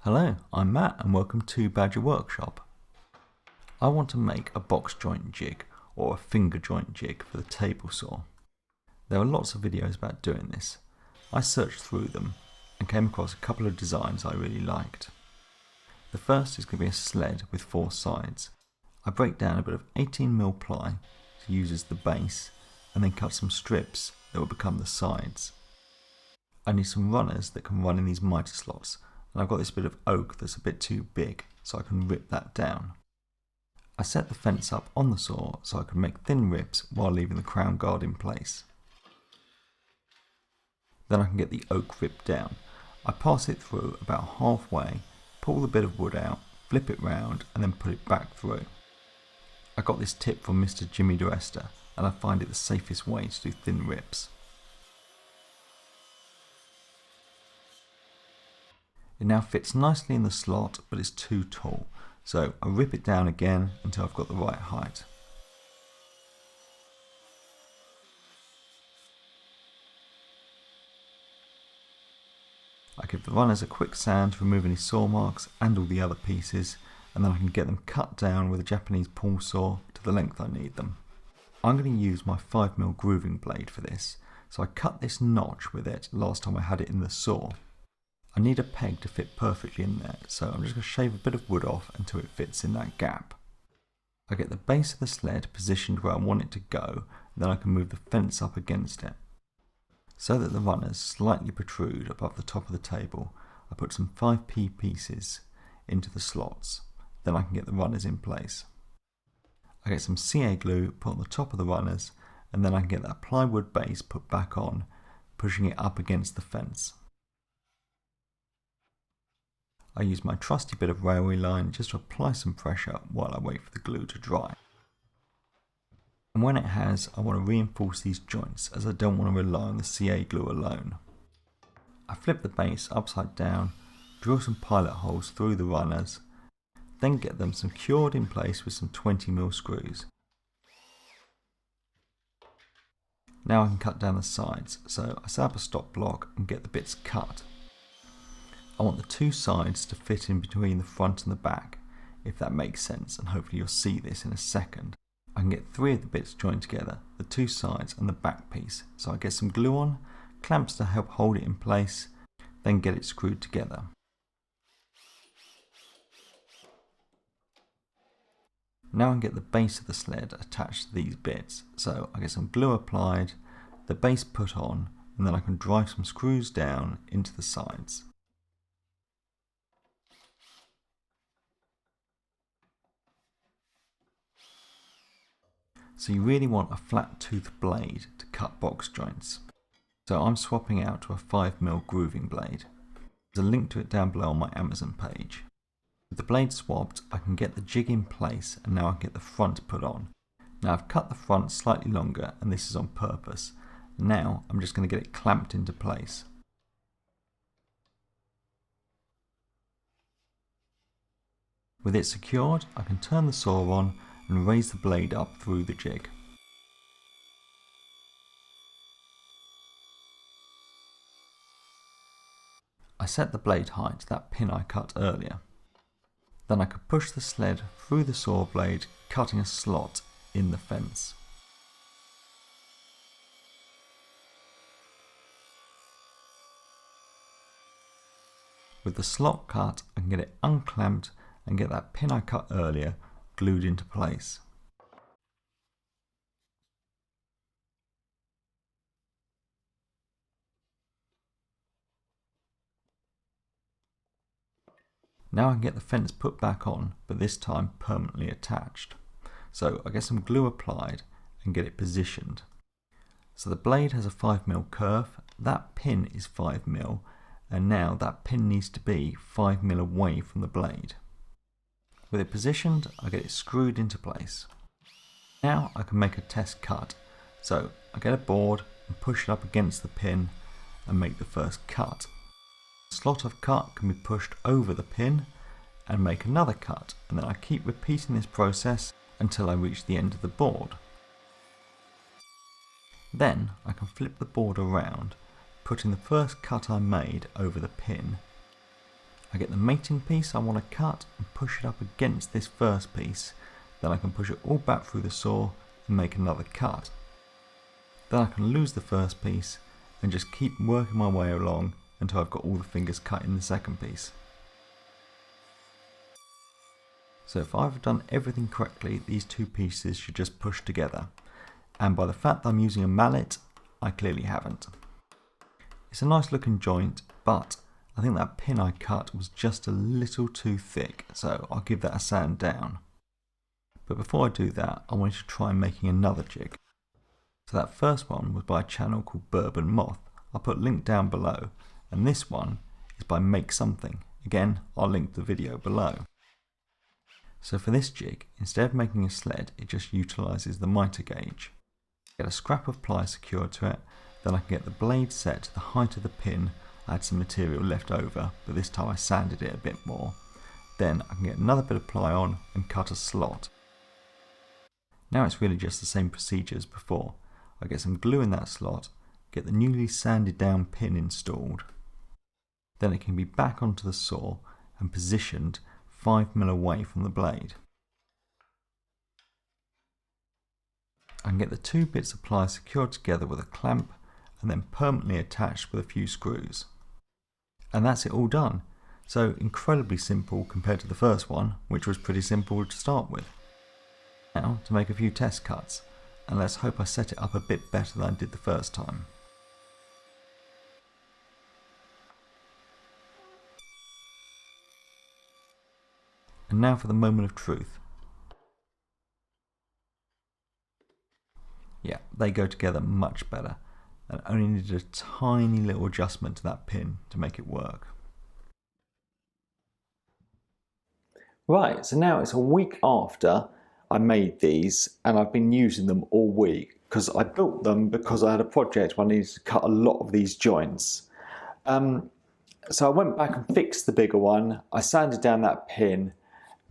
Hello, I'm Matt and welcome to Badger Workshop. I want to make a box joint jig or a finger joint jig for the table saw. There are lots of videos about doing this. I searched through them and came across a couple of designs I really liked. The first is going to be a sled with 4 sides. I break down a bit of 18mm ply to use as the base and then cut some strips that will become the sides. I need some runners that can run in these mitre slots, and I've got this bit of oak that's a bit too big, so I can rip that down. I set the fence up on the saw so I can make thin rips while leaving the crown guard in place. Then I can get the oak ripped down. I pass it through about halfway, pull the bit of wood out, flip it round and then put it back through. I got this tip from Mr. Jimmy DeResta and I find it the safest way to do thin rips. It now fits nicely in the slot, but it's too tall, so I rip it down again until I've got the right height. I give the runners a quick sand to remove any saw marks and all the other pieces, and then I can get them cut down with a Japanese pull saw to the length I need them. I'm going to use my 5mm grooving blade for this, so I cut this notch with it last time I had it in the saw. I need a peg to fit perfectly in there, so I'm just going to shave a bit of wood off until it fits in that gap. I get the base of the sled positioned where I want it to go, and then I can move the fence up against it. So that the runners slightly protrude above the top of the table, I put some 5p pieces into the slots, then I can get the runners in place. I get some CA glue put on the top of the runners, and then I can get that plywood base put back on, pushing it up against the fence. I use my trusty bit of railway line just to apply some pressure while I wait for the glue to dry. And when it has, I want to reinforce these joints as I don't want to rely on the CA glue alone. I flip the base upside down, drill some pilot holes through the runners, then get them secured in place with some 20mm screws. Now I can cut down the sides, so I set up a stop block and get the bits cut. I want the 2 sides to fit in between the front and the back, if that makes sense, and hopefully you'll see this in a second. I can get 3 of the bits joined together, the 2 sides and the back piece, so I get some glue on, clamps to help hold it in place, then get it screwed together. Now I can get the base of the sled attached to these bits, so I get some glue applied, the base put on, and then I can drive some screws down into the sides. So you really want a flat tooth blade to cut box joints. So I'm swapping out to a 5mm grooving blade. There's a link to it down below on my Amazon page. With the blade swapped, I can get the jig in place and now I can get the front put on. Now I've cut the front slightly longer and this is on purpose. Now I'm just going to get it clamped into place. With it secured, I can turn the saw on and raise the blade up through the jig. I set the blade height to that pin I cut earlier. Then I could push the sled through the saw blade, cutting a slot in the fence. With the slot cut, I can get it unclamped and get that pin I cut earlier glued into place. Now I can get the fence put back on, but this time permanently attached. So I get some glue applied and get it positioned. So the blade has a 5mm curve, that pin is 5mm, and now that pin needs to be 5mm away from the blade. With it positioned, I get it screwed into place. Now I can make a test cut, so I get a board and push it up against the pin and make the first cut. The slot I've cut can be pushed over the pin and make another cut, and then I keep repeating this process until I reach the end of the board. Then I can flip the board around, putting the first cut I made over the pin, I get the mating piece I want to cut and push it up against this first piece. Then I can push it all back through the saw and make another cut. Then I can lose the first piece and just keep working my way along until I've got all the fingers cut in the second piece. So if I've done everything correctly, these two pieces should just push together. And by the fact that I'm using a mallet, I clearly haven't. It's a nice looking joint, but I think that pin I cut was just a little too thick, so I'll give that a sand down. But before I do that, I wanted to try making another jig. So that first one was by a channel called Bourbon Moth. I'll put a link down below, and this one is by Make Something. Again, I'll link the video below. So for this jig, instead of making a sled, it just utilises the mitre gauge. Get a scrap of ply secured to it, then I can get the blade set to the height of the pin. I had some material left over, but this time I sanded it a bit more. Then I can get another bit of ply on and cut a slot. Now it's really just the same procedure as before. I get some glue in that slot, get the newly sanded down pin installed. Then it can be back onto the saw and positioned 5mm away from the blade. I can get the two bits of ply secured together with a clamp and then permanently attached with a few screws. And that's it all done. So incredibly simple compared to the first one, which was pretty simple to start with. Now to make a few test cuts, and let's hope I set it up a bit better than I did the first time. And now for the moment of truth. Yeah, they go together much better, and only needed a tiny little adjustment to that pin to make it work. Right, so now it's a week after I made these, and I've been using them all week because I built them because I had a project where I needed to cut a lot of these joints. So I went back and fixed the bigger one, I sanded down that pin,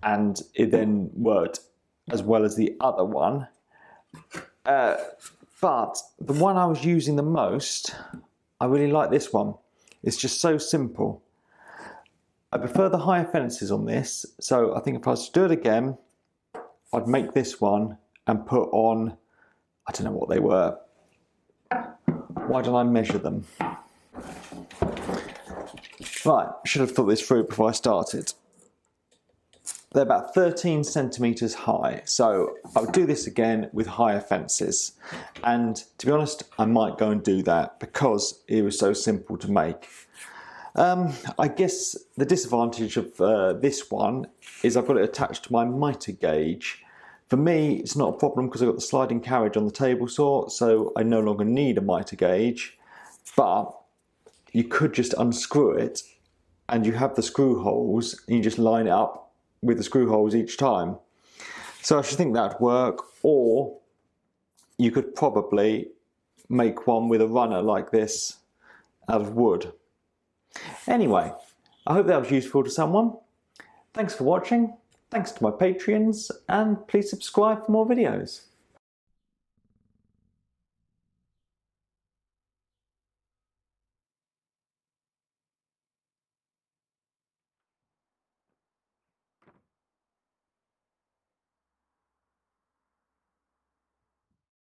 and it then worked as well as the other one. But the one I was using the most, I really like this one. It's just so simple. I prefer the higher fences on this, so I think if I was to do it again, I'd make this one and put on, I don't know what they were. Why don't I measure them? Right, should have thought this through before I started. They're about 13 centimetres high, so I'll do this again with higher fences. And to be honest, I might go and do that because it was so simple to make. I guess the disadvantage of this one is I've got it attached to my mitre gauge. For me, it's not a problem because I've got the sliding carriage on the table saw, so I no longer need a mitre gauge. But you could just unscrew it and you have the screw holes and you just line it up with the screw holes each time. So I should think that would work, or you could probably make one with a runner like this out of wood. Anyway, I hope that was useful to someone. Thanks for watching, thanks to my Patreons, and please subscribe for more videos.